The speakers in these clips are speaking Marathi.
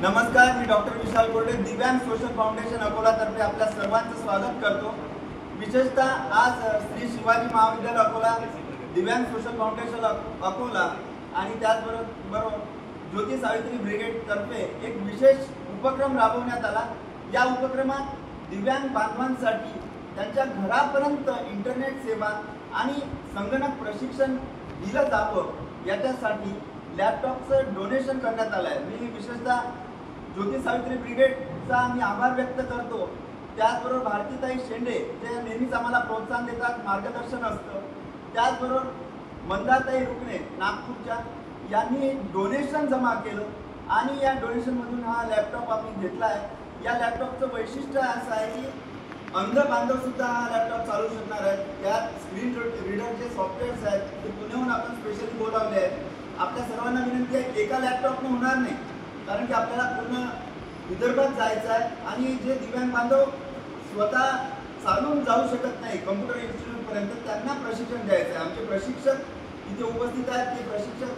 नमस्कार, मी डॉक्टर विशाल कोल्हे, दिव्यांग सोशल फाउंडेशन अकोलातर्फे आपल्या सर्वांचं स्वागत करतो। विशेषतः आज श्री शिवाजी महाविद्यालय अकोला, दिव्यांग सोशल फाउंडेशन अकोला आणि त्याचबरोबर ज्योती सावित्री ब्रिगेड तर्फे एक विशेष उपक्रम राबवण्यात आला। या उपक्रमात दिव्यांग बांधवांसाठी त्यांच्या घरापर्यंत इंटरनेट सेवा आणि संगणक प्रशिक्षण दिलं जावं याच्यासाठी लॅपटॉपचं डोनेशन करण्यात आलं आहे। मी विशेषतः ज्योती सावित्री ब्रिगेडचा मी आभार व्यक्त करतो। त्याचबरोबर भारतीताई शेंडे जे नेहमीच आम्हाला प्रोत्साहन देतात, मार्गदर्शन असतं। त्याचबरोबर मंदाताई रुकणे नागपूरच्या यांनी डोनेशन जमा केलं आणि या डोनेशनमधून हा लॅपटॉप आम्ही घेतला आहे। या लॅपटॉपचं वैशिष्ट्य असं आहे की अंध बांधव सुद्धा हा लॅपटॉप चालू शकणार आहेत। यात स्क्रीन रीडर जे सॉफ्टवेअर्स आहेत ते पुण्याहून आपण स्पेशली बोलावले आहेत। आपल्या सर्वांना विनंती आहे, एका लॅपटॉपने होणार नाही, कारण की आपल्याला पूर्ण विदर्भात जायचं आहे आणि जे दिव्यांग बांधव स्वतः चालून जाऊ शकत नाही कम्प्युटर इन्स्टिट्यूटपर्यंत, त्यांना प्रशिक्षण द्यायचं आहे। आमचे प्रशिक्षक इथे उपस्थित आहेत, ते प्रशिक्षक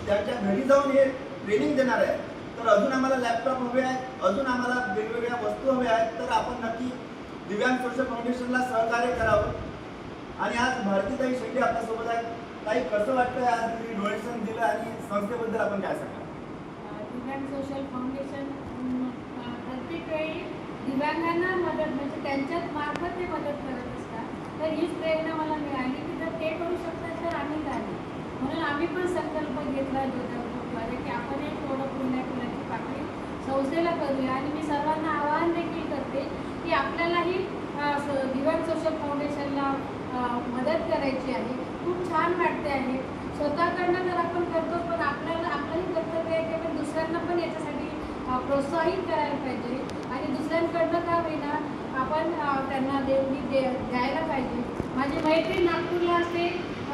त्यांच्या घरी जाऊन हे ट्रेनिंग देणार आहे। तर अजून आम्हाला लॅपटॉप हवे आहेत, अजून आम्हाला वेगवेगळ्या वस्तू हव्या आहेत, तर आपण नक्की दिव्यांग सोशल फाउंडेशनला सहकार्य करावं। आणि आज भारतीताई शेंडे आपल्यासोबत आहेत। ताई, कसं वाटतं आज तुम्ही डोनेशन दिलं आणि संस्थेबद्दल आपण काय सांगा? दिव्यांग सोशल फाउंडेशन प्रत्येक वेळी दिव्यांगांना मदत म्हणजे त्यांच्याच मार्फत ते मदत करत असतात। तर हीच प्रेरणा मला मिळाली की जर ते करू शकतात तर आम्ही काय, म्हणून आम्ही पण संकल्प घेतला ज्योतिद्वारे की आपण एक थोडं पुण्याची पाकळी संस्थेला करूया। आणि मी सर्वांना आवाहन देखील करते की आपल्यालाही दिव्यांग सोशल फाउंडेशनला मदत करायची आहे। खूप छान वाटते आहे, स्वतःकडनं तर आपण करतो, पण आपलंही कर्तव्य आहे की आपण दुसऱ्यांना पण याच्यासाठी प्रोत्साहित करायला पाहिजे आणि दुसऱ्यांकडनं का होईना आपण त्यांना द्यायला पाहिजे। माझी मैत्रीण नागपूरला असते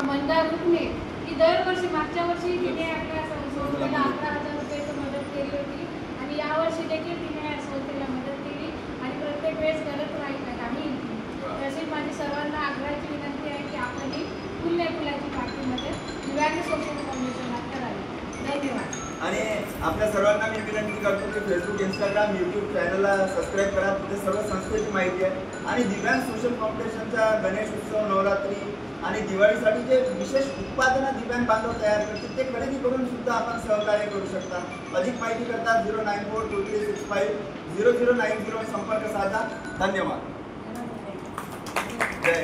मंदा रुकणे, की दरवर्षी मागच्या वर्षी तिने आपल्या संस्थेला 11,000 रुपयाची मदत केली होती आणि यावर्षी देखील तिने या संस्थेला मदत केली आणि प्रत्येक वेळेस करत राहील। तशी माझी सर्वांना आग्रहाची विनंती आहे की आपणही फुलाची पार्टीमध्ये दिव्यांग सोशल फाउंडेशनला करावी। धन्यवाद। आणि आपल्या सर्वांना मी विनंती करतो की फेसबुक, इंस्टाग्राम, यूट्यूब चॅनलला सबस्क्राईब करा, तिथे सर्व संस्थेची माहिती आहे। आणि दिव्यांग सोशल फाउंडेशनच्या गणेश उत्सव, नवरात्री आणि दिवाळीसाठी जे विशेष उत्पादनं दिव्यांग बांधव तयार करतील ते खरेदी करून सुद्धा आपण सहकार्य करू शकता। अधिक माहिती करता 09423650090 संपर्क साधा। धन्यवाद। जय